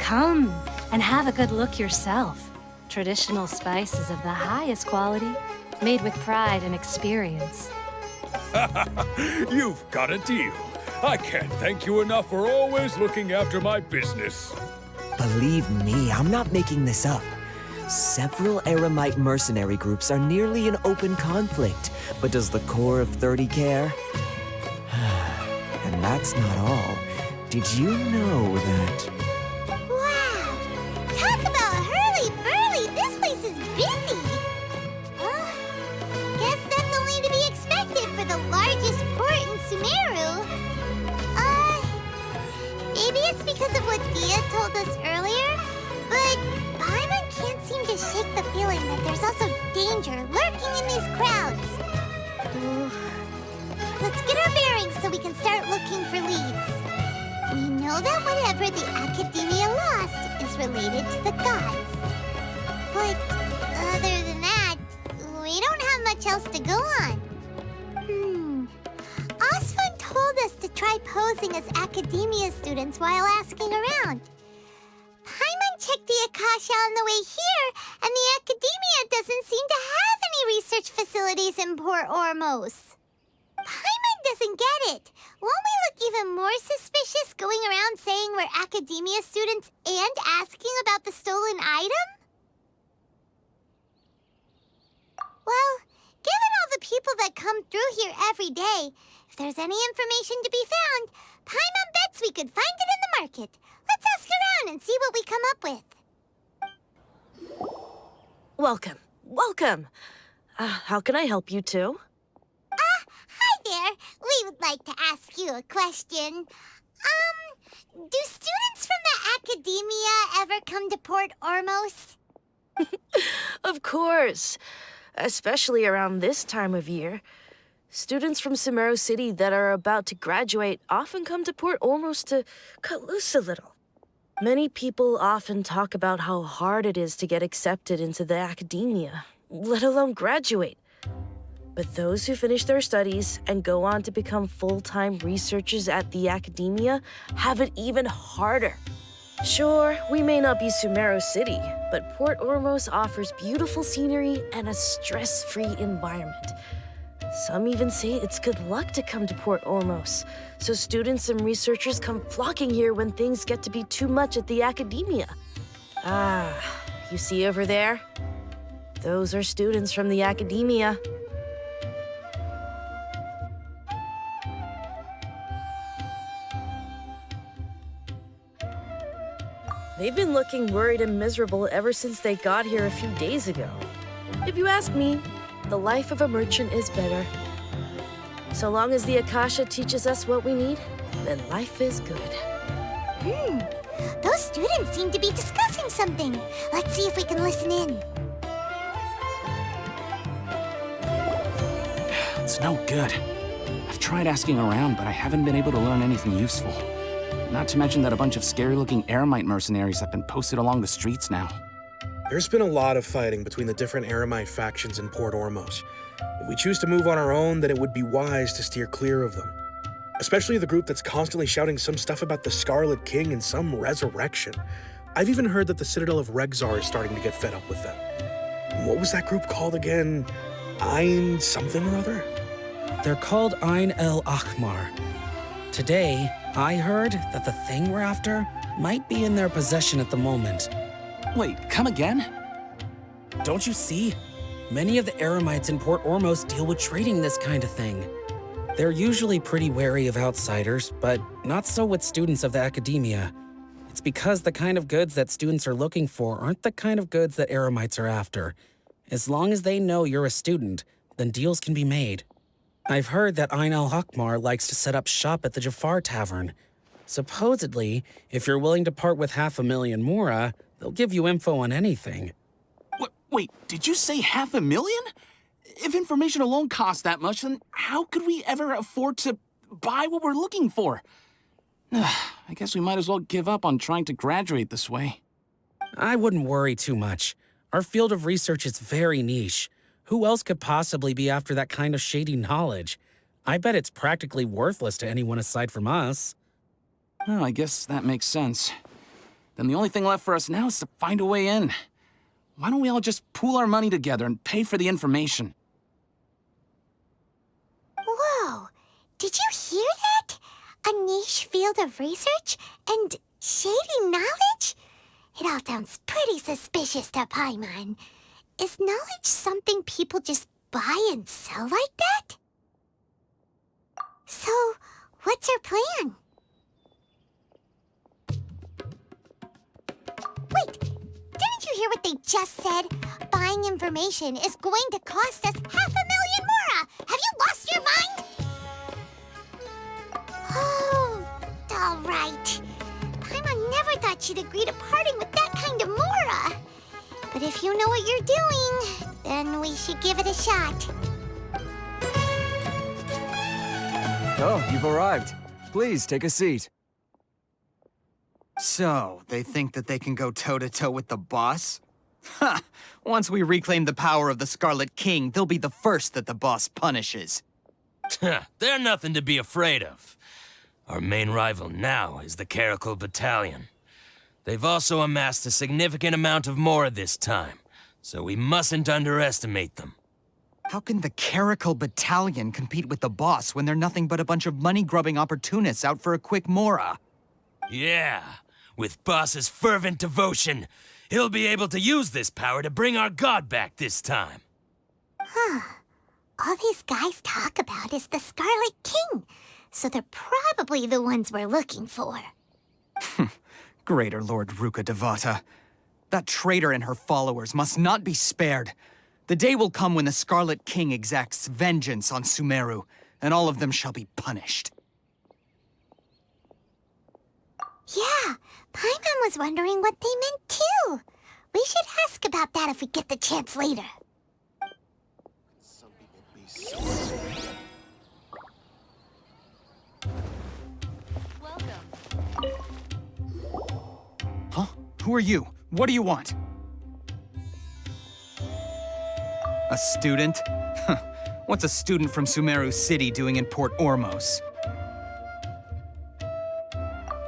Come and have a good look yourself. Traditional spices of the highest quality, made with pride and experience. You've got a deal. I can't thank you enough for always looking after my business. Believe me, I'm not making this up. Several Eremite mercenary groups are nearly in open conflict, but does the core of 30 care? And that's not all. Did you know that... Wow! Talk about hurly-burly! This place is busy! Guess that's only to be expected for the largest port in Sumeru. Maybe it's because of what Dia told us earlier, but Paimon can't seem to shake the feeling that there's also danger lurking in these crowds. Ooh. Let's get our bearings so we can start looking for leads. We know that whatever the Academia lost is related to the gods. But other than that, we don't have much else to go on. Osfun told us to try posing as Academia students while asking around. Paimon checked the Akasha on the way here, and the Academia doesn't seem to have any research facilities in Port Ormos. Paimon doesn't get it. Won't we look even more suspicious going around saying we're Academia students and asking about the stolen item? Well, given all the people that come through here every day, if there's any information to be found, Paimon bets we could find it in the market. Let's ask around and see what we come up with. Welcome. Welcome. How can I help you too? Hi there. We would like to ask you a question. Do students from the Academia ever come to Port Ormos? Of course. Especially around this time of year. Students from Sumeru City that are about to graduate often come to Port Ormos to cut loose a little. Many people often talk about how hard it is to get accepted into the Academia, let alone graduate. But those who finish their studies and go on to become full-time researchers at the Academia have it even harder. Sure, we may not be Sumeru City, but Port Ormos offers beautiful scenery and a stress-free environment. Some even say it's good luck to come to Port Ormos, so students and researchers come flocking here when things get to be too much at the Academia. You see over there? Those are students from the Academia. They've been looking worried and miserable ever since they got here a few days ago. If you ask me, the life of a merchant is better. So long as the Akasha teaches us what we need, then life is good. Those students seem to be discussing something. Let's see if we can listen in. It's no good. I've tried asking around, but I haven't been able to learn anything useful. Not to mention that a bunch of scary-looking Eremite mercenaries have been posted along the streets now. There's been a lot of fighting between the different Eremite factions in Port Ormos. If we choose to move on our own, then it would be wise to steer clear of them. Especially the group that's constantly shouting some stuff about the Scarlet King and some resurrection. I've even heard that the Citadel of Regzar is starting to get fed up with them. What was that group called again? Ein something or other? They're called Ein El Akhmar. Today, I heard that the thing we're after might be in their possession at the moment. Wait, come again? Don't you see? Many of the Eremites in Port Ormos deal with trading this kind of thing. They're usually pretty wary of outsiders, but not so with students of the Academia. It's because the kind of goods that students are looking for aren't the kind of goods that Eremites are after. As long as they know you're a student, then deals can be made. I've heard that Ein al-Hakmar likes to set up shop at the Jafar Tavern. Supposedly, if you're willing to part with 500,000 mora, they'll give you info on anything. Wait, did you say 500,000? If information alone costs that much, then how could we ever afford to buy what we're looking for? I guess we might as well give up on trying to graduate this way. I wouldn't worry too much. Our field of research is very niche. Who else could possibly be after that kind of shady knowledge? I bet it's practically worthless to anyone aside from us. Oh, I guess that makes sense. then the only thing left for us now is to find a way in. Why don't we all just pool our money together and pay for the information? Whoa! Did you hear that? A niche field of research and shady knowledge? It all sounds pretty suspicious to Paimon. Is knowledge something people just buy and sell like that? So, what's your plan? Wait, didn't you hear what they just said? Buying information is going to cost us 500,000 mora! Have you lost your mind? Oh, all right. Paimon never thought she'd agree to parting with that kind of mora. But if you know what you're doing, then we should give it a shot. Oh, you've arrived. Please, take a seat. So, they think that they can go toe-to-toe with the boss? Ha! Once we reclaim the power of the Scarlet King, they'll be the first that the boss punishes. They're nothing to be afraid of. Our main rival now is the Caracal Battalion. They've also amassed a significant amount of Mora this time, so we mustn't underestimate them. How can the Caracal Battalion compete with the boss when they're nothing but a bunch of money-grubbing opportunists out for a quick Mora? Yeah, with Boss's fervent devotion, he'll be able to use this power to bring our god back this time. Huh. All these guys talk about is the Scarlet King, so they're probably the ones we're looking for. Greater Lord Ruka Devata. That traitor and her followers must not be spared. The day will come when the Scarlet King exacts vengeance on Sumeru, and all of them shall be punished. Yeah, Paimon was wondering what they meant too. We should ask about that if we get the chance later. Huh? Who are you? What do you want? A student? What's a student from Sumeru City doing in Port Ormos?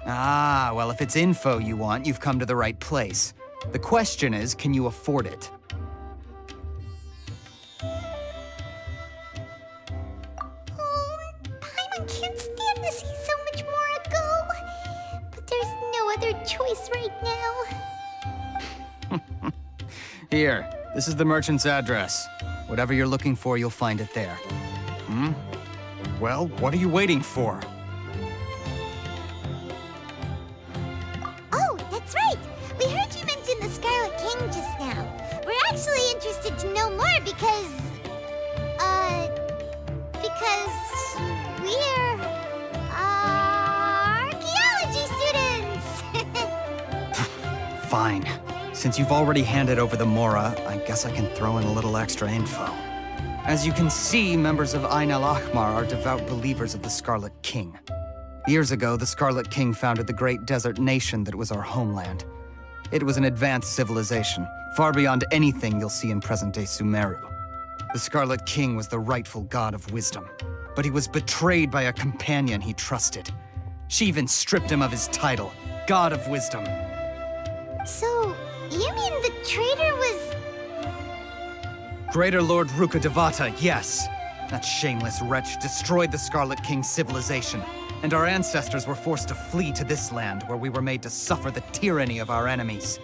Ah, well, if it's info you want, you've come to the right place. The question is, can you afford it? Oh, Paimon can't stand to see so much more go. But there's no other choice right now. Here, this is the merchant's address. Whatever you're looking for, you'll find it there. Well, what are you waiting for? Oh, that's right. We heard you mention the Scarlet King just now. We're actually interested to know more because we're, archaeology students. Fine. Since you've already handed over the Mora, I guess I can throw in a little extra info. As you can see, members of Ain al-Ahmar are devout believers of the Scarlet King. Years ago, the Scarlet King founded the great desert nation that was our homeland. It was an advanced civilization, far beyond anything you'll see in present-day Sumeru. The Scarlet King was the rightful god of wisdom, but he was betrayed by a companion he trusted. She even stripped him of his title, God of Wisdom. So, you mean the traitor was... Greater Lord Ruka Devata, yes. That shameless wretch destroyed the Scarlet King's civilization, and our ancestors were forced to flee to this land where we were made to suffer the tyranny of our enemies.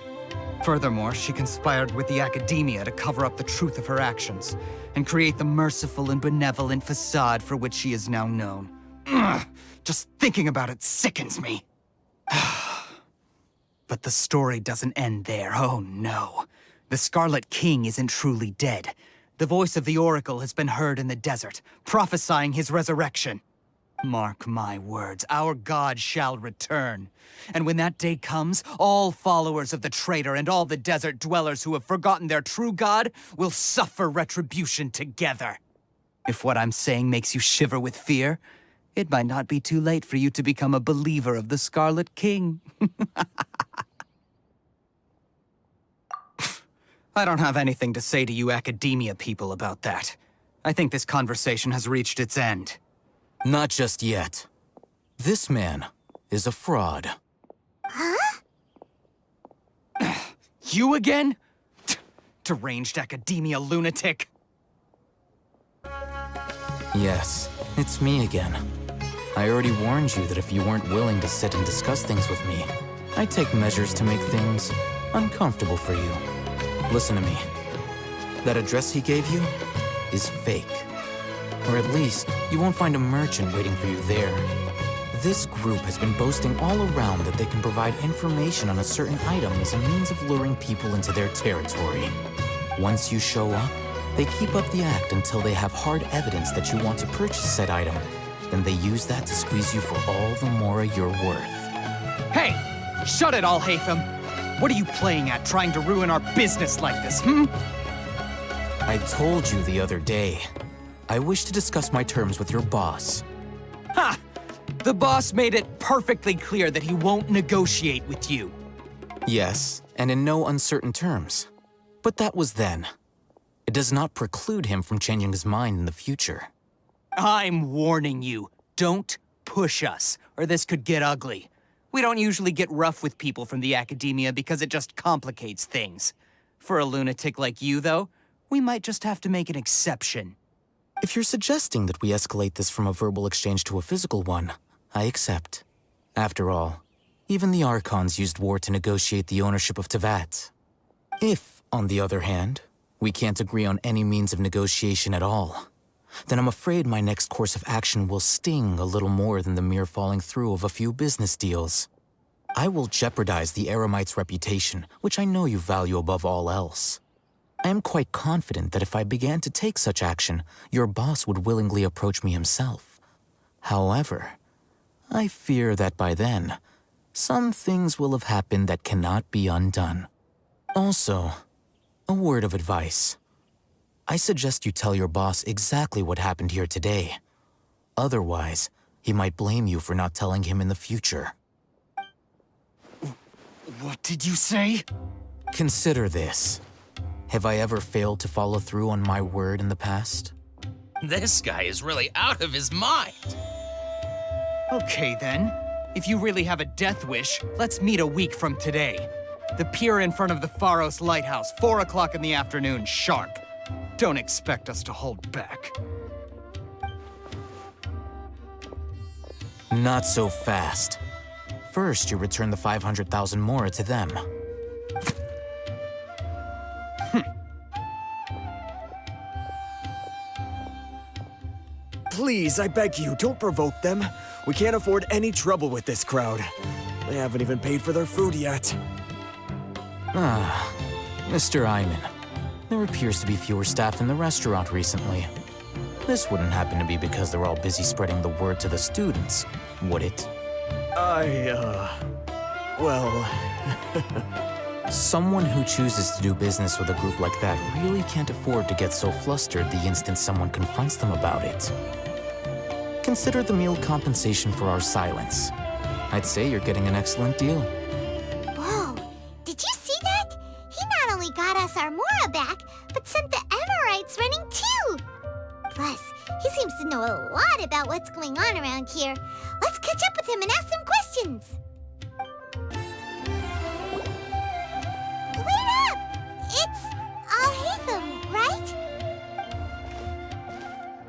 Furthermore, she conspired with the Academia to cover up the truth of her actions, and create the merciful and benevolent facade for which she is now known. Ugh, just thinking about it sickens me. But the story doesn't end there, oh no. The Scarlet King isn't truly dead. The voice of the Oracle has been heard in the desert, prophesying his resurrection. Mark my words, our god shall return. And when that day comes, all followers of the traitor and all the desert dwellers who have forgotten their true god will suffer retribution together. If what I'm saying makes you shiver with fear, it might not be too late for you to become a believer of the Scarlet King. I don't have anything to say to you Academia people about that. I think this conversation has reached its end. Not just yet. This man is a fraud. Huh? You again? Deranged academia lunatic. Yes, it's me again. I already warned you that if you weren't willing to sit and discuss things with me, I'd take measures to make things uncomfortable for you. Listen to me. That address he gave you is fake. Or at least, you won't find a merchant waiting for you there. This group has been boasting all around that they can provide information on a certain item as a means of luring people into their territory. Once you show up, they keep up the act until they have hard evidence that you want to purchase said item. Then they use that to squeeze you for all the more you're worth. Hey! Shut it, Alhaitham! What are you playing at, trying to ruin our business like this, I told you the other day. I wish to discuss my terms with your boss. Ha! The boss made it perfectly clear that he won't negotiate with you. Yes, and in no uncertain terms. But that was then. It does not preclude him from changing his mind in the future. I'm warning you, don't push us, or this could get ugly. We don't usually get rough with people from the academia because it just complicates things. For a lunatic like you, though, we might just have to make an exception. If you're suggesting that we escalate this from a verbal exchange to a physical one, I accept. After all, even the Archons used war to negotiate the ownership of Tevat. If, on the other hand, we can't agree on any means of negotiation at all, then I'm afraid my next course of action will sting a little more than the mere falling through of a few business deals. I will jeopardize the Eremite's reputation, which I know you value above all else. I am quite confident that if I began to take such action, your boss would willingly approach me himself. However, I fear that by then, some things will have happened that cannot be undone. Also, a word of advice. I suggest you tell your boss exactly what happened here today. Otherwise, he might blame you for not telling him in the future. What did you say? Consider this. Have I ever failed to follow through on my word in the past? This guy is really out of his mind. Okay then. If you really have a death wish, let's meet a week from today. The pier in front of the Pharos Lighthouse, 4 o'clock in the afternoon, sharp. Don't expect us to hold back. Not so fast. First, you return the 500,000 mora to them. Please, I beg you, don't provoke them. We can't afford any trouble with this crowd. They haven't even paid for their food yet. Ah, Mr. Iman. There appears to be fewer staff in the restaurant recently. This wouldn't happen to be because they're all busy spreading the word to the students, would it? Well... Someone who chooses to do business with a group like that really can't afford to get so flustered the instant someone confronts them about it. Consider the meal compensation for our silence. I'd say you're getting an excellent deal. Whoa, did you see that? He not only got us our Mora back, but sent the Amorites running too. Plus, he seems to know a lot about what's going on around here. Let's catch up with him and ask some questions. Wait up! It's Alhaitham, right?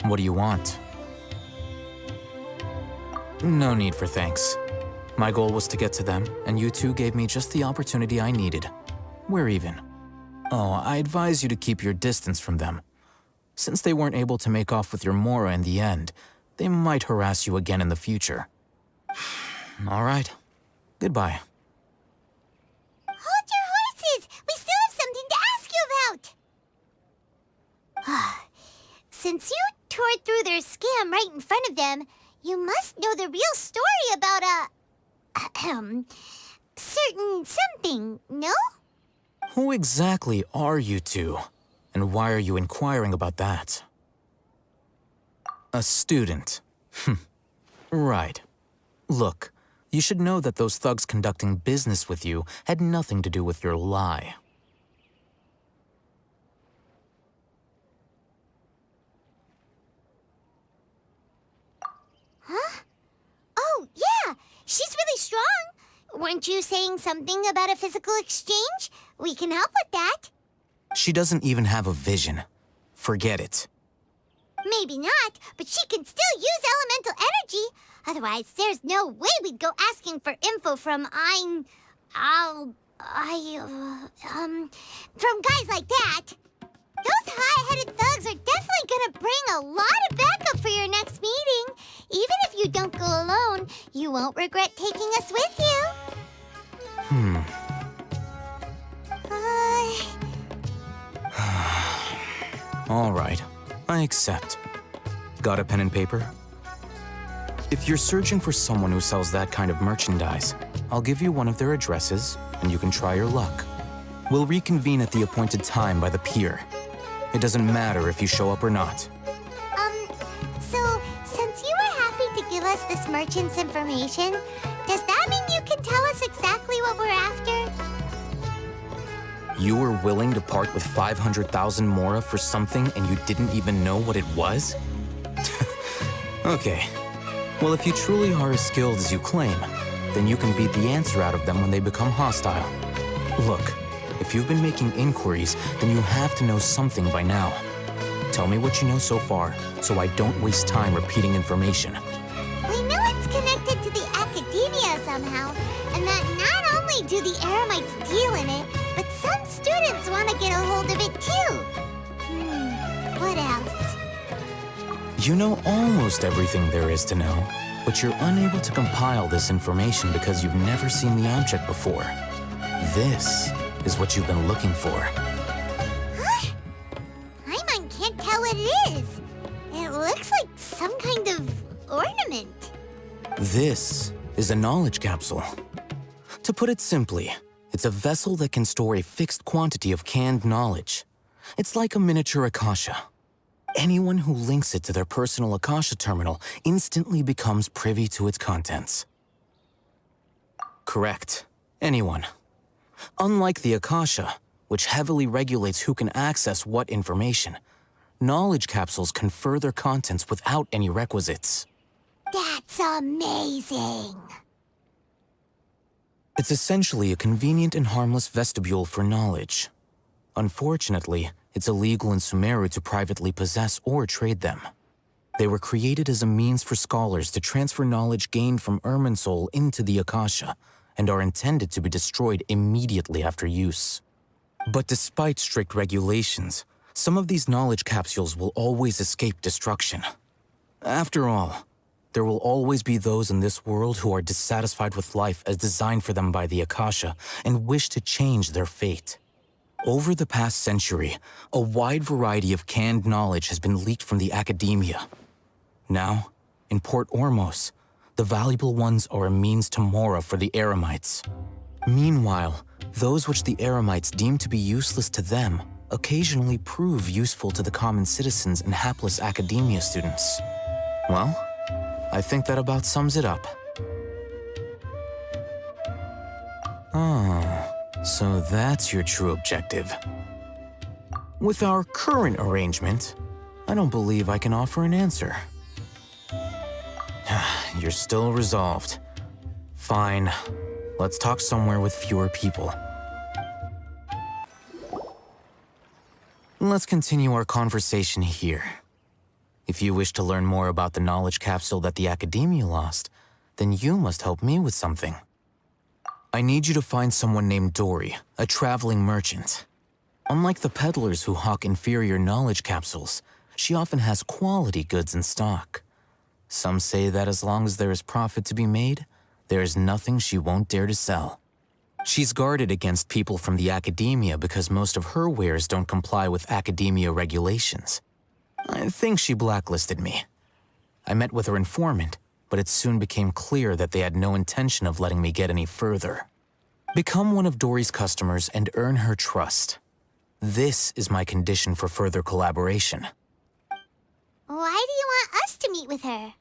What do you want? No need for thanks. My goal was to get to them, and you two gave me just the opportunity I needed. We're even. Oh, I advise you to keep your distance from them. Since they weren't able to make off with your Mora in the end, they might harass you again in the future. All right. Goodbye. Hold your horses! We still have something to ask you about! Since you tore through their scam right in front of them, you must know the real story about certain something, no? Who exactly are you two? And why are you inquiring about that? A student. Right. Look, you should know that those thugs conducting business with you had nothing to do with your lie. Huh? Oh, yeah! She's really strong! weren't you saying something about a physical exchange? We can help with that. She doesn't even have a vision. Forget it. Maybe not, but she can still use elemental energy. Otherwise, there's no way we'd go asking for info from from guys like that. Those high-headed thugs are definitely gonna bring a lot of backup for your next meeting. Even if you don't go alone, you won't regret taking us with you. All right, I accept. Got a pen and paper? If you're searching for someone who sells that kind of merchandise, I'll give you one of their addresses, and you can try your luck. We'll reconvene at the appointed time by the pier. It doesn't matter if you show up or not. So, since you were happy to give us this merchant's information, does that mean you can tell us exactly what we're after? You were willing to part with 500,000 mora for something and you didn't even know what it was? Okay. Well, if you truly are as skilled as you claim, then you can beat the answer out of them when they become hostile. Look, if you've been making inquiries, then you have to know something by now. Tell me what you know so far, so I don't waste time repeating information. We know it's connected to the academia somehow, and that not only do the Eremites deal in it, but some students want to get a hold of it too. What else? You know almost everything there is to know, but you're unable to compile this information because you've never seen the object before. This is what you've been looking for. Huh? Paimon can't tell what it is. It looks like some kind of ornament. This is a knowledge capsule. To put it simply, it's a vessel that can store a fixed quantity of canned knowledge. It's like a miniature Akasha. Anyone who links it to their personal Akasha terminal instantly becomes privy to its contents. Correct. Anyone. Unlike the Akasha, which heavily regulates who can access what information, knowledge capsules confer their contents without any requisites. That's amazing. It's essentially a convenient and harmless vestibule for knowledge. Unfortunately, it's illegal in Sumeru to privately possess or trade them. They were created as a means for scholars to transfer knowledge gained from Irminsul into the Akasha, and are intended to be destroyed immediately after use. But despite strict regulations, some of these knowledge capsules will always escape destruction. After all, there will always be those in this world who are dissatisfied with life as designed for them by the Akasha and wish to change their fate. Over the past century, a wide variety of canned knowledge has been leaked from the academia. Now, in Port Ormos, the valuable ones are a means to mora for the Eremites. Meanwhile, those which the Eremites deem to be useless to them occasionally prove useful to the common citizens and hapless academia students. Well, I think that about sums it up. Ah, so that's your true objective. With our current arrangement, I don't believe I can offer an answer. You're still resolved. Fine. Let's talk somewhere with fewer people. Let's continue our conversation here. If you wish to learn more about the knowledge capsule that the Academia lost, then you must help me with something. I need you to find someone named Dori, a traveling merchant. Unlike the peddlers who hawk inferior knowledge capsules, she often has quality goods in stock. Some say that as long as there is profit to be made, there is nothing she won't dare to sell. She's guarded against people from the Academia because most of her wares don't comply with Academia regulations. I think she blacklisted me. I met with her informant, but it soon became clear that they had no intention of letting me get any further. Become one of Dori's customers and earn her trust. This is my condition for further collaboration. Why do you want us to meet with her?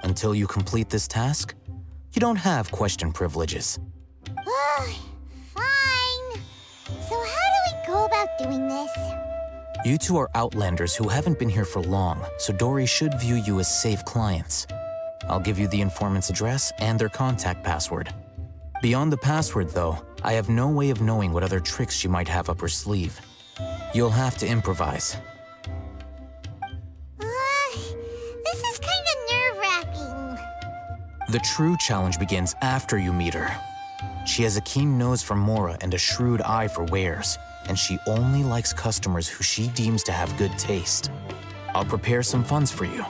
Until you complete this task, you don't have question privileges. Fine. So how do we go about doing this? You two are outlanders who haven't been here for long, so Dori should view you as safe clients. I'll give you the informant's address and their contact password. Beyond the password, though, I have no way of knowing what other tricks she might have up her sleeve. You'll have to improvise. This is kind of nerve-wracking. The true challenge begins after you meet her. She has a keen nose for Mora and a shrewd eye for wares, and she only likes customers who she deems to have good taste. I'll prepare some funds for you.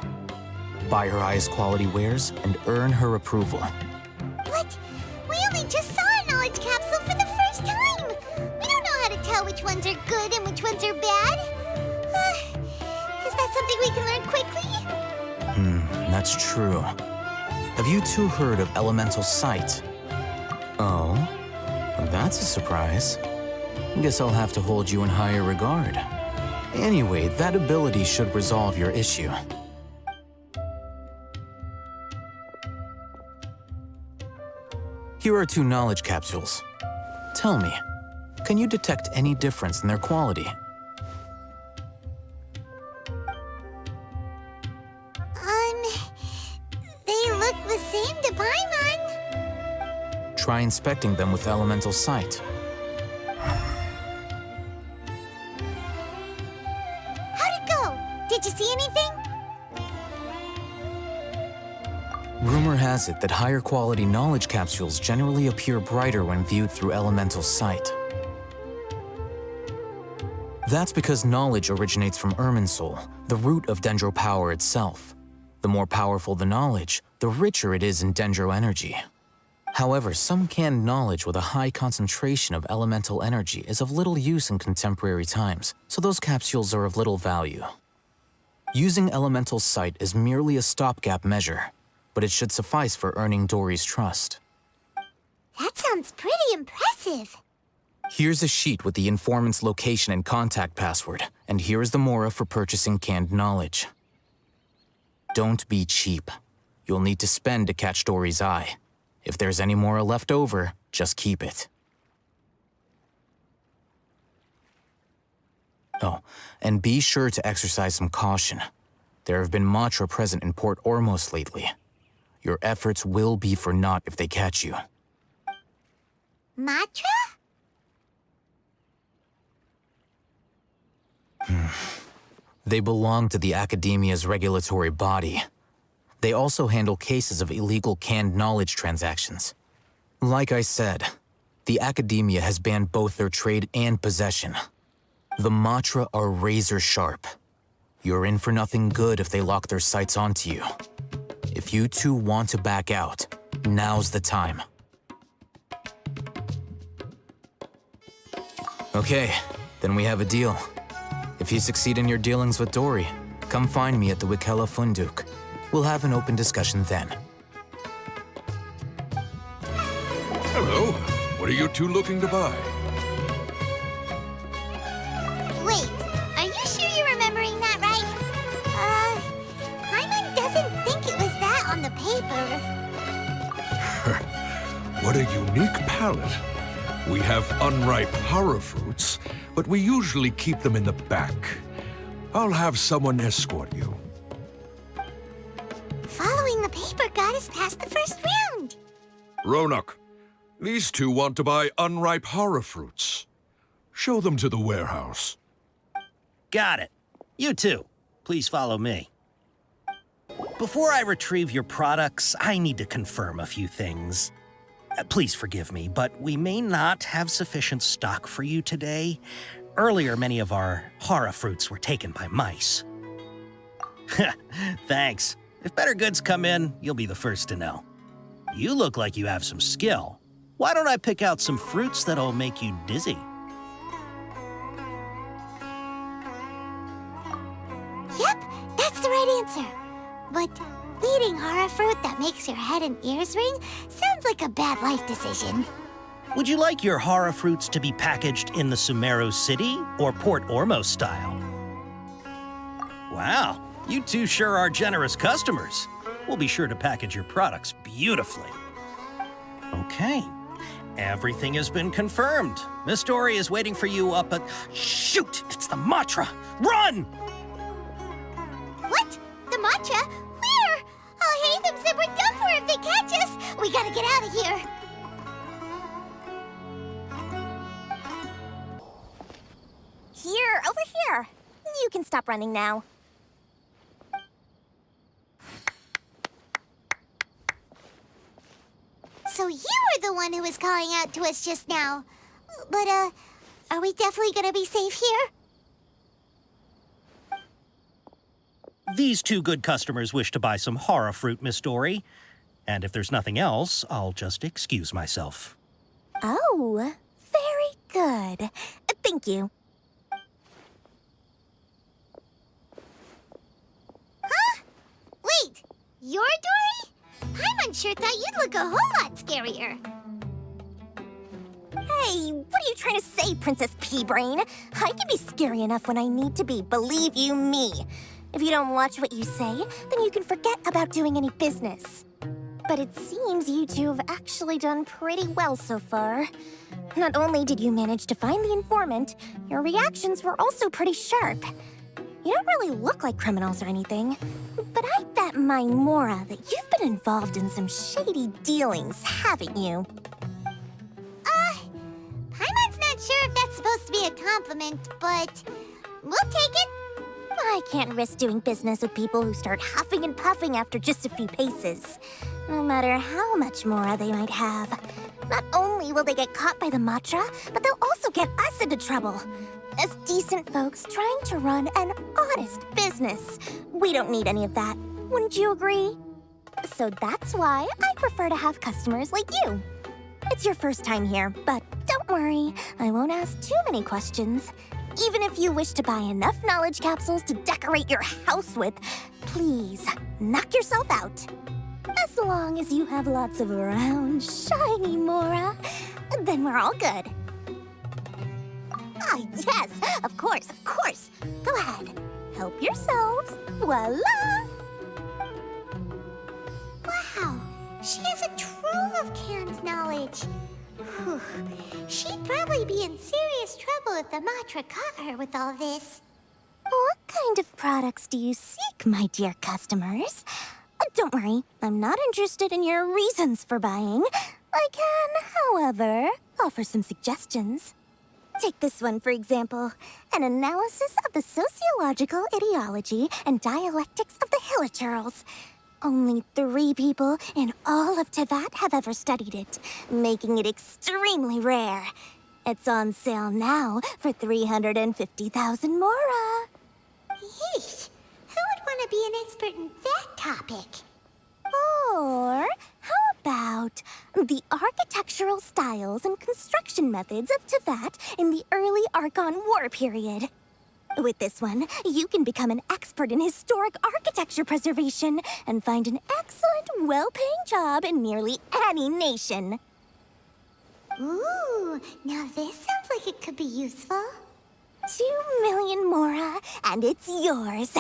Buy her highest quality wares and earn her approval. What? We only just saw a knowledge capsule for the first time! We don't know how to tell which ones are good and which ones are bad. Is that something we can learn quickly? That's true. Have you two heard of elemental sight? Oh, that's a surprise. Guess I'll have to hold you in higher regard. Anyway, that ability should resolve your issue. Here are 2 knowledge capsules. Tell me, can you detect any difference in their quality? They look the same to Paimon. Try inspecting them with elemental sight. How'd it go? Did you see anything? Rumor has it that higher quality knowledge capsules generally appear brighter when viewed through elemental sight. That's because knowledge originates from Irminsul, the root of Dendro power itself. The more powerful the knowledge, the richer it is in Dendro energy. However, some canned knowledge with a high concentration of elemental energy is of little use in contemporary times, so those capsules are of little value. Using elemental sight is merely a stopgap measure, but it should suffice for earning Dori's trust. That sounds pretty impressive. Here's a sheet with the informant's location and contact password, and here is the Mora for purchasing canned knowledge. Don't be cheap. You'll need to spend to catch Dori's eye. If there's any Mora left over, just keep it. Oh, and be sure to exercise some caution. There have been Matra present in Port Ormos lately. Your efforts will be for naught if they catch you. Matra? They belong to the Academia's regulatory body. They also handle cases of illegal canned knowledge transactions. Like I said, the Academia has banned both their trade and possession. The Matra are razor sharp. You're in for nothing good if they lock their sights onto you. If you two want to back out, now's the time. Okay, then we have a deal. If you succeed in your dealings with Dori, come find me at the Wikela Funduk. We'll have an open discussion then. Hello. What are you two looking to buy? Wait, are you sure you're remembering that right? Paimon doesn't think it was that on the paper. What a unique palette. We have unripe horror fruits, but we usually keep them in the back. I'll have someone escort you. Following the paper got us past the first round. Ronak, these two want to buy unripe horror fruits. Show them to the warehouse. Got it. You too. Please follow me. Before I retrieve your products, I need to confirm a few things. Please forgive me, but we may not have sufficient stock for you today. Earlier, many of our hara fruits were taken by mice. Thanks. If better goods come in, you'll be the first to know. You look like you have some skill. Why don't I pick out some fruits that'll make you dizzy? Yep, that's the right answer. But eating hara fruit that makes your head and ears ring sounds like a bad life decision. Would you like your hara fruits to be packaged in the Sumeru City or Port Ormos style? Wow, you two sure are generous customers. We'll be sure to package your products beautifully. Okay, everything has been confirmed. Miss Dori is waiting for you up at... Shoot, it's the Matra! Run! What? The Matra? Where? Alhaitham said we're We gotta get out of here! Here, over here. You can stop running now. So you were the one who was calling out to us just now. But, are we definitely gonna be safe here? These two good customers wish to buy some horror fruit, Miss Dori. And if there's nothing else, I'll just excuse myself. Oh, very good. Thank you. Huh? Wait, you're Dori? Paimon sure thought you'd look a whole lot scarier. Hey, what are you trying to say, Princess Pea-Brain? I can be scary enough when I need to be, believe you me. If you don't watch what you say, then you can forget about doing any business. But it seems you two have actually done pretty well so far. Not only did you manage to find the informant, your reactions were also pretty sharp. You don't really look like criminals or anything, but I bet my Mora that you've been involved in some shady dealings, haven't you? Paimon's not sure if that's supposed to be a compliment, but we'll take it. I can't risk doing business with people who start huffing and puffing after just a few paces, no matter how much Mora they might have. Not only will they get caught by the Matra, but they'll also get us into trouble. As decent folks trying to run an honest business, we don't need any of that. Wouldn't you agree? So that's why I prefer to have customers like you. It's your first time here, but don't worry, I won't ask too many questions. Even if you wish to buy enough knowledge capsules to decorate your house with, please knock yourself out. As long as you have lots of round, shiny Mora, then we're all good. Ah, yes, of course, of course. Go ahead, help yourselves. Voila! Wow, she has a trove of canned knowledge. Whew. She'd probably be in serious trouble if the Matra caught her with all this. What kind of products do you seek, my dear customers? Don't worry, I'm not interested in your reasons for buying. I can, however, offer some suggestions. Take this one, for example. An analysis of the sociological ideology and dialectics of the Hilichurls. Only 3 people in all of Teyvat have ever studied it, making it extremely rare. It's on sale now for 350,000 Mora. Yeesh, who would want to be an expert in that topic? Or how about the architectural styles and construction methods of Teyvat in the early Archon War period? With this one, you can become an expert in historic architecture preservation and find an excellent, well-paying job in nearly any nation. Ooh, now this sounds like it could be useful. 2 million Mora, and it's yours.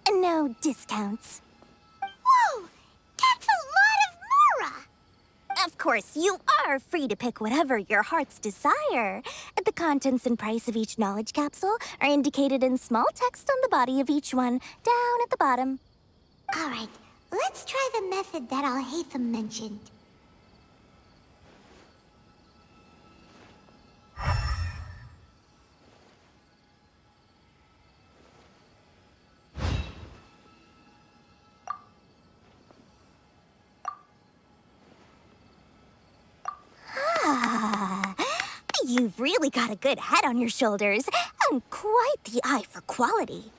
No discounts. Whoa, that's a lot of Mora! Of course, you are free to pick whatever your heart's desire. The contents and price of each knowledge capsule are indicated in small text on the body of each one, down at the bottom. All right, let's try the method that Alhaitham mentioned. You've really got a good head on your shoulders, and quite the eye for quality.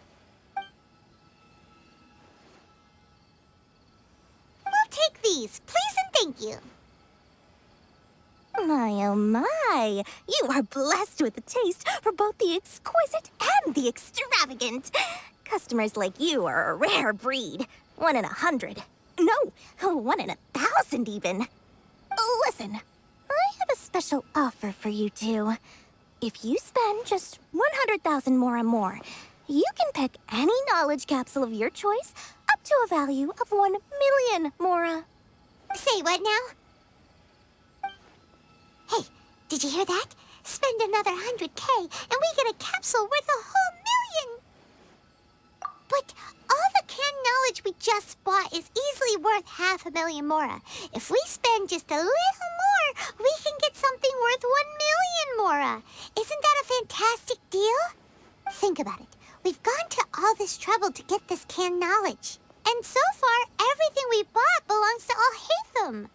We'll take these, please and thank you. My, oh my, you are blessed with a taste for both the exquisite and the extravagant. Customers like you are a rare breed. 1 in 100. No, 1 in 1,000 even. Listen. I have a special offer for you two. If you spend just 100,000 Mora more, you can pick any knowledge capsule of your choice up to a value of 1 million Mora. Say what now? Hey, did you hear that? Spend another 100K and we get a capsule worth a whole million! But all the canned knowledge we just bought is easily worth worth 500,000 mora. If we spend just a little more, we can get something worth 1,000,000 mora. Isn't that a fantastic deal? Think about it. We've gone to all this trouble to get this canned knowledge. And so far, everything we bought belongs to Alhaitham.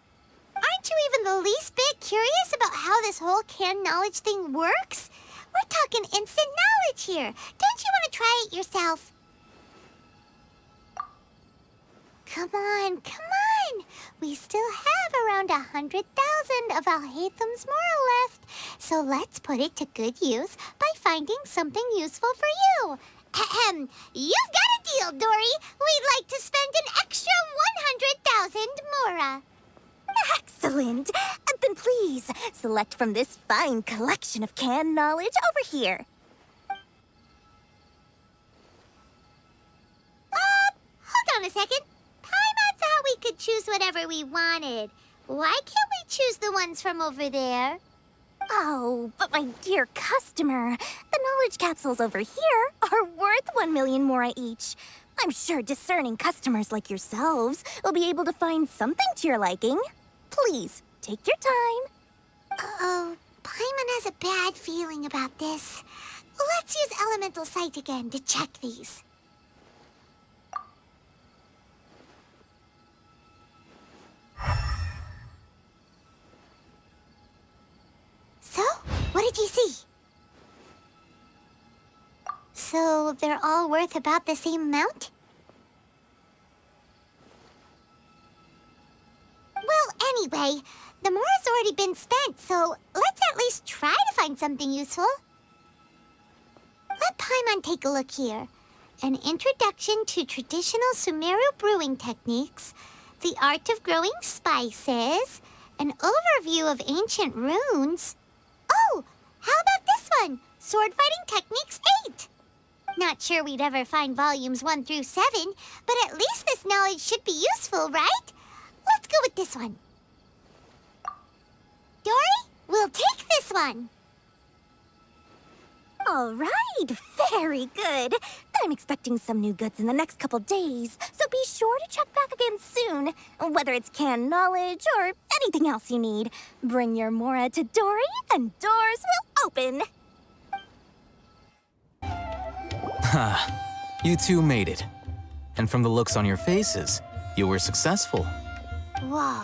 Aren't you even the least bit curious about how this whole canned knowledge thing works? We're talking instant knowledge here. Don't you want to try it yourself? Come on, come on. We still have around 100,000 of Alhaitham's moral left. So let's put it to good use by finding something useful for you. Ahem. You've got a deal, Dori. We'd like to spend an extra 100,000 mora. Excellent. Then please, select from this fine collection of canned knowledge over here. Hold on a second. Paimon thought we could choose whatever we wanted. Why can't we choose the ones from over there? Oh, but my dear customer, the knowledge capsules over here are worth 1,000,000 mora each. I'm sure discerning customers like yourselves will be able to find something to your liking. Please, take your time. Uh-oh, Paimon has a bad feeling about this. Let's use Elemental Sight again to check these. So, what did you see? So, they're all worth about the same amount? Well, anyway, the mora's already been spent, so let's at least try to find something useful. Let Paimon take a look here. An introduction to traditional Sumeru brewing techniques, the art of growing spices, an overview of ancient runes. Oh, how about this one? Sword Fighting Techniques 8. Not sure we'd ever find volumes 1 through 7, but at least this knowledge should be useful, right? Let's go with this one. Dori, we'll take this one. All right, very good. I'm expecting some new goods in the next couple days, so be sure to check back again soon. Whether it's canned knowledge or anything else you need, bring your mora to Dori and doors will open. Ha! You two made it. And from the looks on your faces, you were successful. Whoa,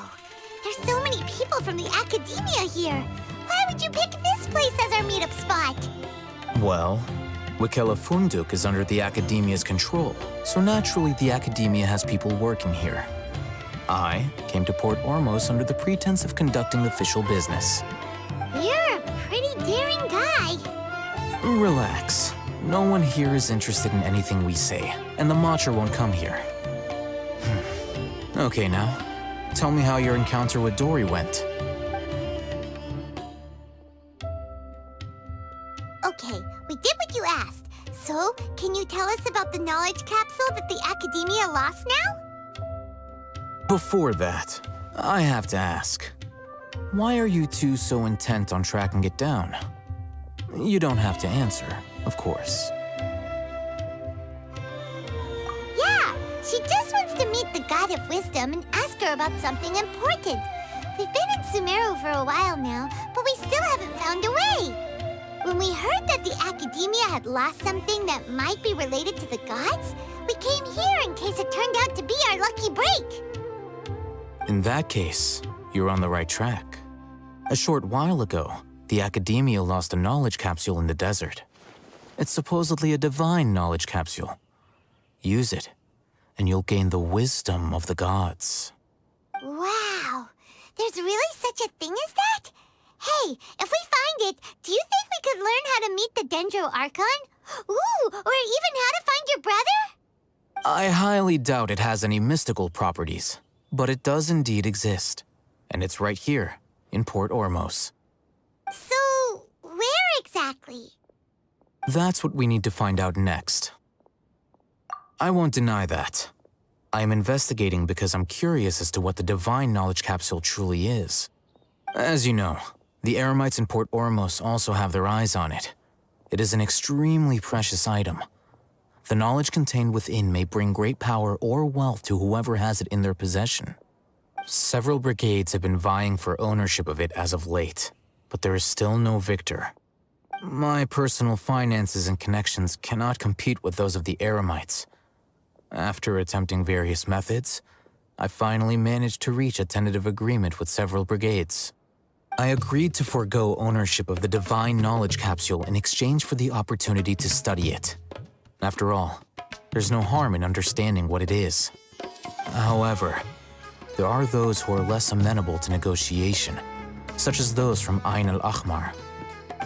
there's so many people from the academia here. Why would you pick this place as our meetup spot? Well, Wikela Funduk is under the Academia's control, so naturally the Academia has people working here. I came to Port Ormos under the pretense of conducting official business. You're a pretty daring guy. Relax. No one here is interested in anything we say, and the Matcha won't come here. Okay, now, tell me how your encounter with Dori went. Okay, we did what you asked. So, can you tell us about the knowledge capsule that the Academia lost now? Before that, I have to ask, why are you two so intent on tracking it down? You don't have to answer, of course. Yeah, she just wants to meet the God of Wisdom and ask her about something important. We've been in Sumeru for a while now, but we still haven't found a way. When we heard that the Academia had lost something that might be related to the gods, we came here in case it turned out to be our lucky break. In that case, you're on the right track. A short while ago, the Academia lost a knowledge capsule in the desert. It's supposedly a divine knowledge capsule. Use it, and you'll gain the wisdom of the gods. Wow, there's really such a thing as that? Hey, if we find it, do you think we could learn how to meet the Dendro Archon? Ooh, or even how to find your brother? I highly doubt it has any mystical properties, but it does indeed exist. And it's right here, in Port Ormos. So, where exactly? That's what we need to find out next. I won't deny that. I am investigating because I'm curious as to what the divine knowledge capsule truly is. As you know, the Eremites in Port Ormos also have their eyes on it. It is an extremely precious item. The knowledge contained within may bring great power or wealth to whoever has it in their possession. Several brigades have been vying for ownership of it as of late, but there is still no victor. My personal finances and connections cannot compete with those of the Eremites. After attempting various methods, I finally managed to reach a tentative agreement with several brigades. I agreed to forego ownership of the Divine Knowledge Capsule in exchange for the opportunity to study it. After all, there's no harm in understanding what it is. However, there are those who are less amenable to negotiation, such as those from Ain al-Ahmar.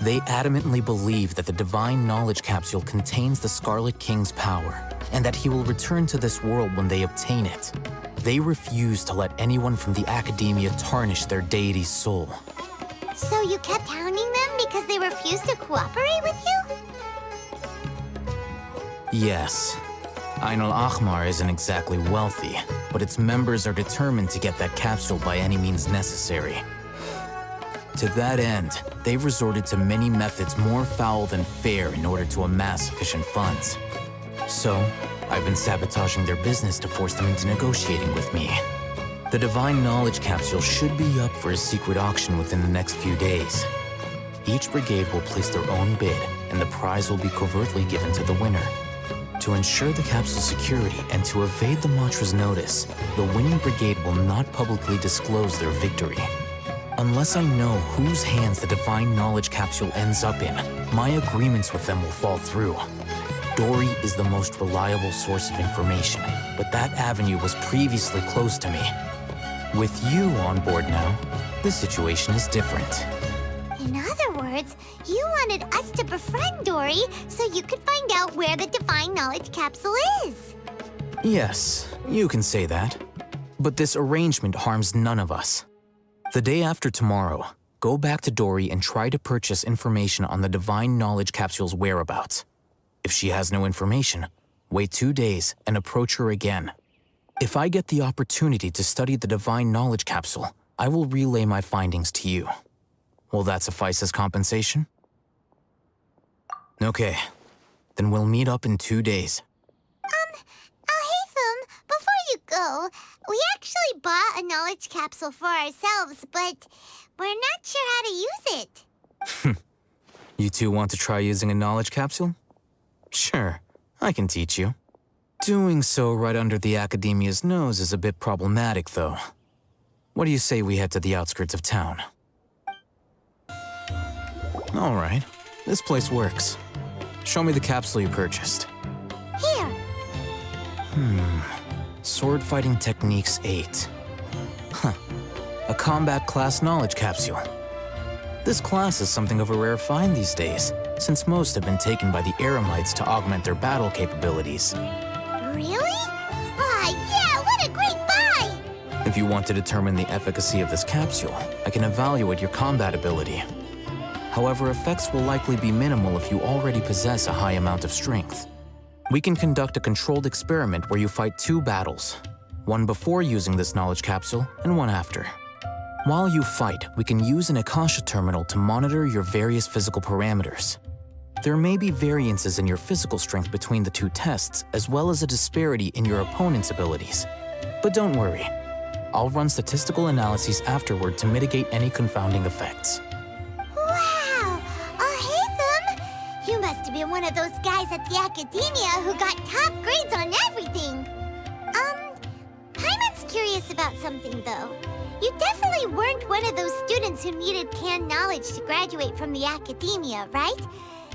They adamantly believe that the Divine Knowledge Capsule contains the Scarlet King's power, and that he will return to this world when they obtain it. They refuse to let anyone from the Academia tarnish their deity's soul. So you kept hounding them because they refused to cooperate with you? Yes. Ain al-Ahmar isn't exactly wealthy, but its members are determined to get that capsule by any means necessary. To that end, they've resorted to many methods more foul than fair in order to amass sufficient funds. So, I've been sabotaging their business to force them into negotiating with me. The Divine Knowledge Capsule should be up for a secret auction within the next few days. Each brigade will place their own bid, and the prize will be covertly given to the winner. To ensure the capsule's security and to evade the Matra's notice, the winning brigade will not publicly disclose their victory. Unless I know whose hands the Divine Knowledge Capsule ends up in, my agreements with them will fall through. Dori is the most reliable source of information, but that avenue was previously closed to me. With you on board now, the situation is different. In other words, you wanted us to befriend Dori so you could find out where the Divine Knowledge Capsule is. Yes, you can say that. But this arrangement harms none of us. The day after tomorrow, go back to Dori and try to purchase information on the Divine Knowledge Capsule's whereabouts. If she has no information, wait 2 days and approach her again. If I get the opportunity to study the Divine Knowledge Capsule, I will relay my findings to you. Will that suffice as compensation? Okay, then we'll meet up in 2 days. Alhaitham, before you go, we actually bought a knowledge capsule for ourselves, but we're not sure how to use it. You two want to try using a knowledge capsule? Sure, I can teach you. Doing so right under the Academia's nose is a bit problematic, though. What do you say we head to the outskirts of town? All right, this place works. Show me the capsule you purchased. Here. Sword Fighting Techniques 8. Huh. A combat class knowledge capsule. This class is something of a rare find these days, since most have been taken by the Eremites to augment their battle capabilities. Really? Yeah, what a great buy! If you want to determine the efficacy of this capsule, I can evaluate your combat ability. However, effects will likely be minimal if you already possess a high amount of strength. We can conduct a controlled experiment where you fight 2 battles, one before using this knowledge capsule and one after. While you fight, we can use an Akasha terminal to monitor your various physical parameters. There may be variances in your physical strength between the 2 tests, as well as a disparity in your opponent's abilities. But don't worry, I'll run statistical analyses afterward to mitigate any confounding effects. Wow! Alhaitham! You must have been one of those guys at the Academia who got top grades on everything. Paimon's curious about something, though. You definitely weren't one of those students who needed canned knowledge to graduate from the Academia, right?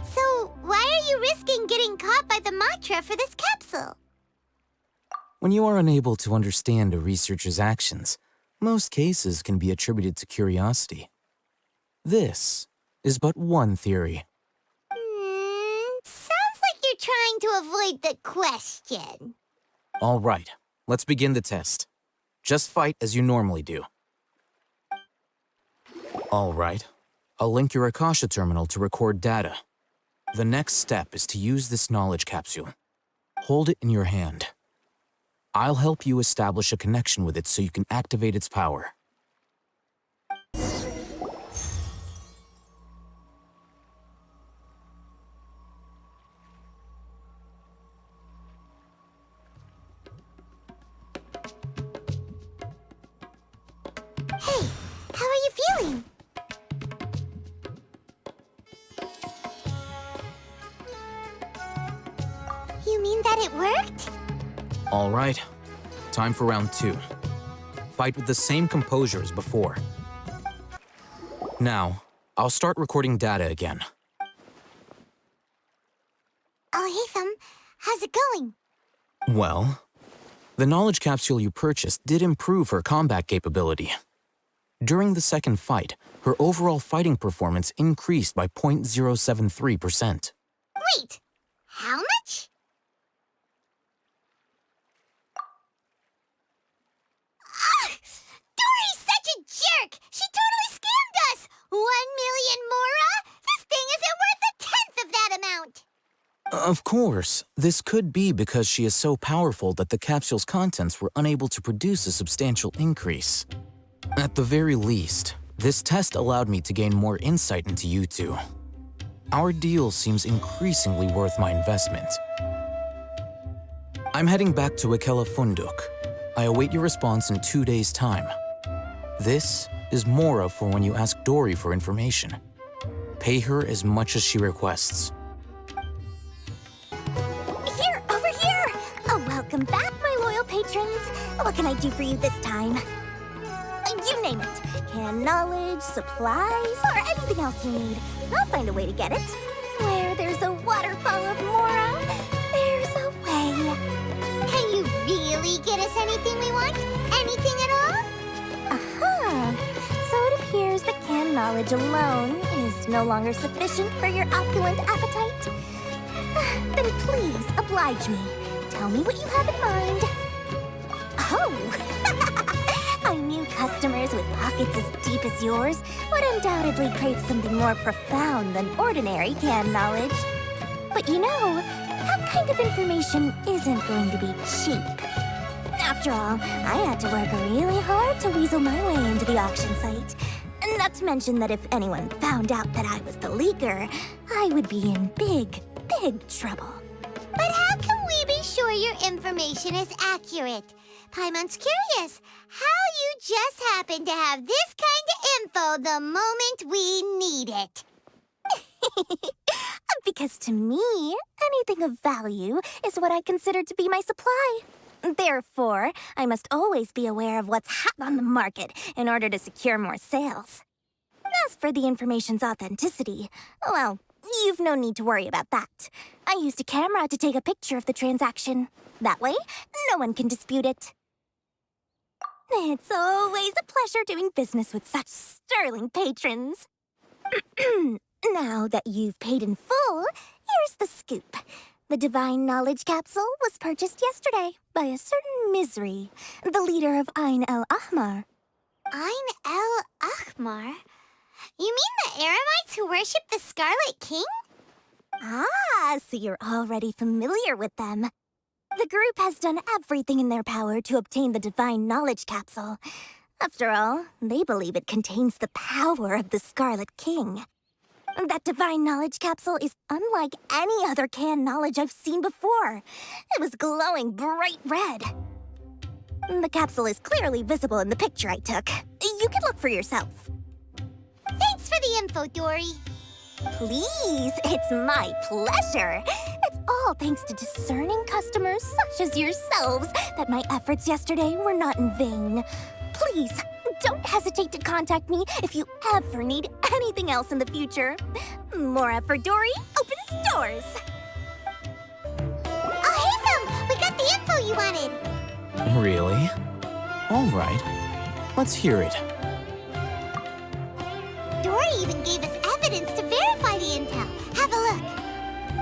So why are you risking getting caught by the Matra for this capsule? When you are unable to understand a researcher's actions, most cases can be attributed to curiosity. This is but one theory. Sounds like you're trying to avoid the question. All right, let's begin the test. Just fight as you normally do. All right, I'll link your Akasha terminal to record data. The next step is to use this knowledge capsule. Hold it in your hand. I'll help you establish a connection with it so you can activate its power. mean that it worked? All right, time for round 2. Fight with the same composure as before. Now, I'll start recording data again. Alhaitham, how's it going? Well, the knowledge capsule you purchased did improve her combat capability. During the second fight, her overall fighting performance increased by 0.073%. Wait, how much? Dori's such a jerk! She totally scammed us! 1 million mora? This thing isn't worth a tenth of that amount! Of course, this could be because she is so powerful that the capsule's contents were unable to produce a substantial increase. At the very least, this test allowed me to gain more insight into you two. Our deal seems increasingly worth my investment. I'm heading back to Ikela Funduk. I await your response in 2 days' time. This is Mora for when you ask Dori for information. Pay her as much as she requests. Here, over here! Oh, welcome back, my loyal patrons. What can I do for you this time? You name it. Can knowledge, supplies, or anything else you need. I'll find a way to get it. Where there's a waterfall of Mora, there's a way. Can you really get us anything we want? Anything at all? So it appears that canned knowledge alone is no longer sufficient for your opulent appetite. Then please, oblige me. Tell me what you have in mind. Oh! I knew customers with pockets as deep as yours would undoubtedly crave something more profound than ordinary canned knowledge. But you know, that kind of information isn't going to be cheap. After all, I had to work really hard to weasel my way into the auction site. Not to mention that if anyone found out that I was the leaker, I would be in big, big trouble. But how can we be sure your information is accurate? Paimon's curious how you just happen to have this kind of info the moment we need it. Because to me, anything of value is what I consider to be my supply. Therefore, I must always be aware of what's hot on the market in order to secure more sales. As for the information's authenticity, well, you've no need to worry about that. I used a camera to take a picture of the transaction. That way, no one can dispute it. It's always a pleasure doing business with such sterling patrons. Now that you've paid in full, here's the scoop. The Divine Knowledge Capsule was purchased yesterday by a certain Misery, the leader of Ain el-Ahmar. Ain el-Ahmar? You mean the Eremites who worship the Scarlet King? Ah, so you're already familiar with them. The group has done everything in their power to obtain the Divine Knowledge Capsule. After all, they believe it contains the power of the Scarlet King. That Divine Knowledge Capsule is unlike any other canned knowledge I've seen before. It was glowing bright red. The capsule is clearly visible in the picture I took. You can look for yourself. Thanks for the info, Dori. Please, it's my pleasure. It's all thanks to discerning customers such as yourselves that my efforts yesterday were not in vain. Please, don't hesitate to contact me if you ever need anything else in the future. Mora for Dori opens doors. Alhaitham, we got the info you wanted. Really? All right. Let's hear it. Dori even gave us evidence to verify the intel. Have a look.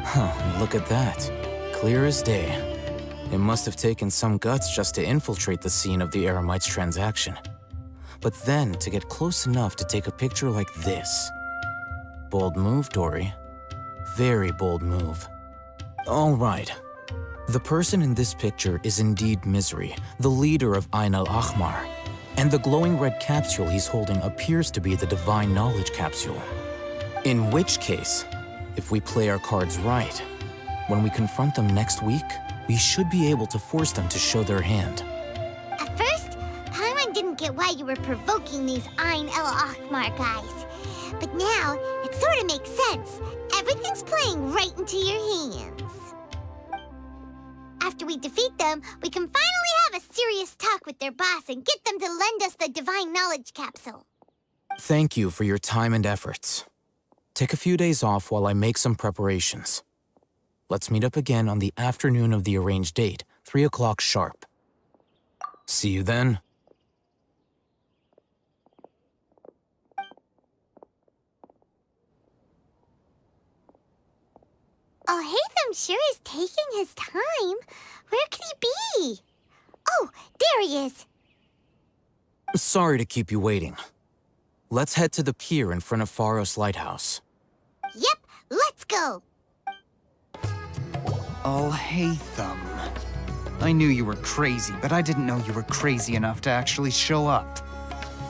Huh, look at that. Clear as day. It must have taken some guts just to infiltrate the scene of the Eremites' transaction. But then to get close enough to take a picture like this. Bold move, Dori. Very bold move. All right. The person in this picture is indeed Misery, the leader of Ain el-Ahmar. And the glowing red capsule he's holding appears to be the Divine Knowledge Capsule. In which case, if we play our cards right, when we confront them next week, we should be able to force them to show their hand. At first, Paimon didn't get why you were provoking these Ain el-Ahmar guys. But now, it sort of makes sense. Everything's playing right into your hands. after we defeat them, we can finally have a serious talk with their boss and get them to lend us the Divine Knowledge Capsule. Thank you for your time and efforts. Take a few days off while I make some preparations. Let's meet up again on the afternoon of the arranged date, 3 o'clock sharp. See you then. Alhaitham sure is taking his time. Where could he be? Oh, there he is. Sorry to keep you waiting. Let's head to the pier in front of Pharos Lighthouse. Yep, let's go. Alhaitham. I knew you were crazy, but I didn't know you were crazy enough to actually show up.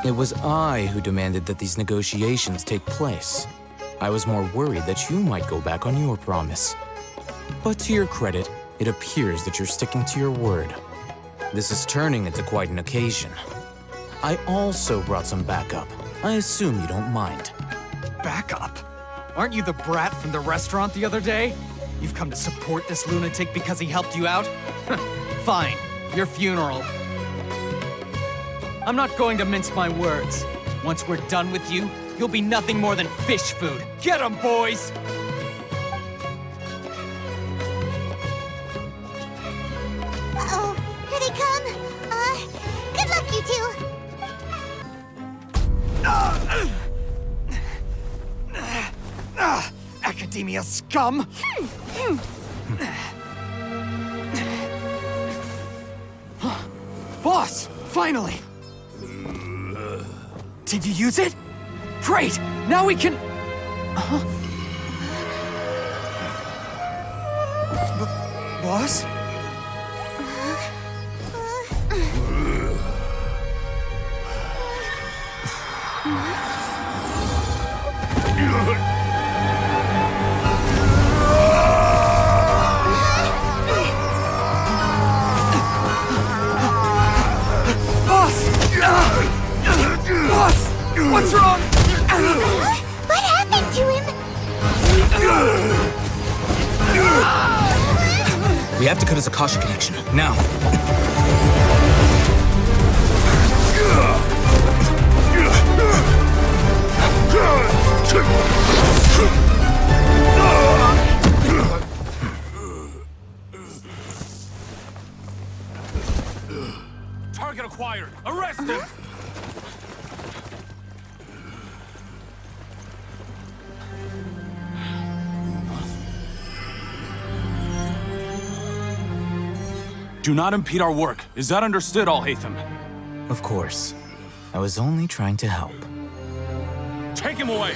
It was I who demanded that these negotiations take place. I was more worried that you might go back on your promise. But to your credit, it appears that you're sticking to your word. This is turning into quite an occasion. I also brought some backup. I assume you don't mind. Backup? Aren't you the brat from the restaurant the other day? You've come to support this lunatic because he helped you out? Fine, your funeral. I'm not going to mince my words. Once we're done with you, you'll be nothing more than fish food. Get 'em, boys! Uh-oh, here they come. Good luck, you two. Academia scum! Boss, finally! Did you use it? Great! Now we can... Boss? Boss! What's wrong? What happened to him? We have to cut his Akasha connection, now. Target acquired! Arrest him! Do not impede our work. Is that understood, Alhaitham? Of course. I was only trying to help. Take him away!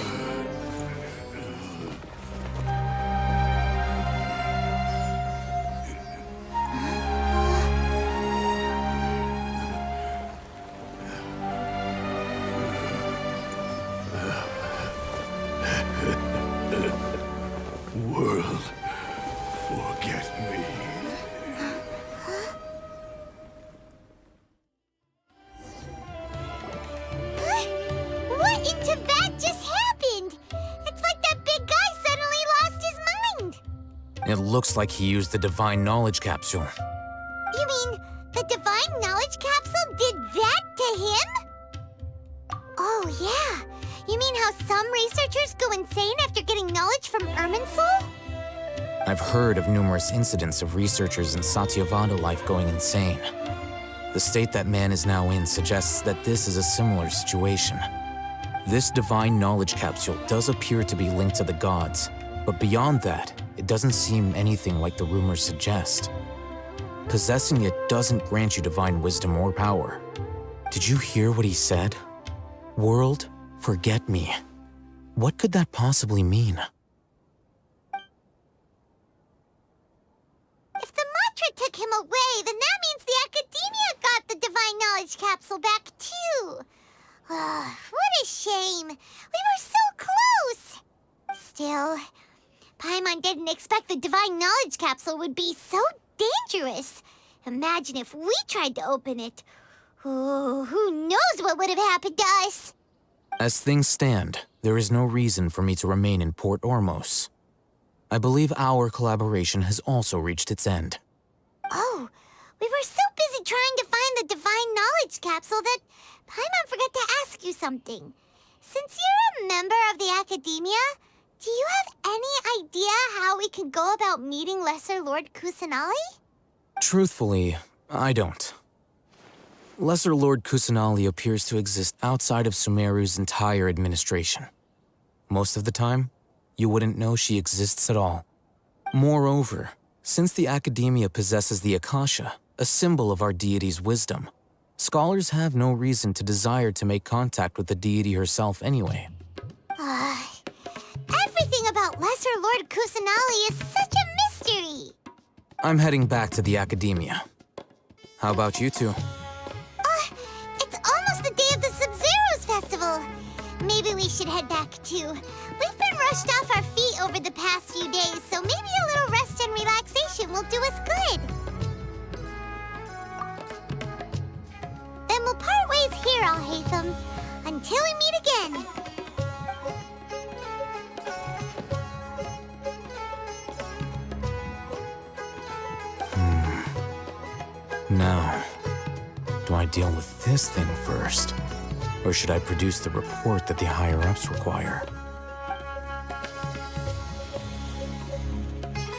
World, forget me. What in Tibet just happened? It's like that big guy suddenly lost his mind. It looks like he used the Divine Knowledge Capsule. You mean the Divine Knowledge Capsule did that to him? Oh, yeah. You mean how some researchers go insane after getting knowledge from Irminsul? I've heard of numerous incidents of researchers in Satyavada life going insane. The state that man is now in suggests that this is a similar situation. This Divine Knowledge Capsule does appear to be linked to the gods, but beyond that, it doesn't seem anything like the rumors suggest. Possessing it doesn't grant you divine wisdom or power. Did you hear what he said? World, forget me. What could that possibly mean? If the mantra took him away, then that means the Academia got the Divine Knowledge Capsule back, too. What a shame. We were so close. Still, Paimon didn't expect the Divine Knowledge Capsule would be so dangerous. Imagine if we tried to open it. Oh, who knows what would have happened to us? As things stand, there is no reason for me to remain in Port Ormos. I believe our collaboration has also reached its end. Oh, We were so busy trying to find the Divine Knowledge Capsule that Paimon forgot to ask you something. Since you're a member of the Academia, do you have any idea how we can go about meeting Lesser Lord Kusanali? Truthfully, I don't. Lesser Lord Kusanali appears to exist outside of Sumeru's entire administration. Most of the time, you wouldn't know she exists at all. Moreover, since the Academia possesses the Akasha, a symbol of our deity's wisdom, scholars have no reason to desire to make contact with the deity herself anyway. Everything about Lesser Lord Kusanali is such a mystery! I'm heading back to the Academia. How about you two? It's almost the day of the Sub-Zeros Festival. Maybe we should head back too. We've been rushed off our feet over the past few days, so maybe a little rest and relaxation will do us good. Then we'll part ways here, Alhaitham, until we meet again. Now, do I deal with this thing first? Or should I produce the report that the higher-ups require?